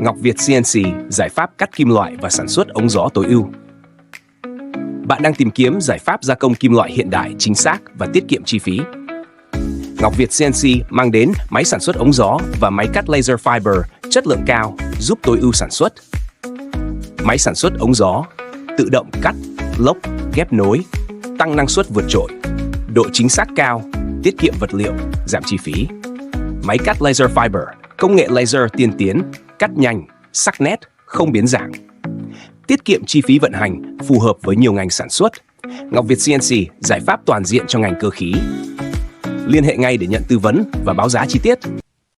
Ngọc Việt CNC, giải pháp cắt kim loại và sản xuất ống gió tối ưu. Bạn đang tìm kiếm giải pháp gia công kim loại hiện đại, chính xác và tiết kiệm chi phí. Ngọc Việt CNC mang đến máy sản xuất ống gió và máy cắt laser fiber chất lượng cao giúp tối ưu sản xuất. Máy sản xuất ống gió, tự động cắt, lốc, ghép nối, tăng năng suất vượt trội, độ chính xác cao, tiết kiệm vật liệu, giảm chi phí. Máy cắt laser fiber, công nghệ laser tiên tiến, cắt nhanh, sắc nét, không biến dạng. Tiết kiệm chi phí vận hành, phù hợp với nhiều ngành sản xuất. Ngọc Việt CNC, giải pháp toàn diện cho ngành cơ khí. Liên hệ ngay để nhận tư vấn và báo giá chi tiết.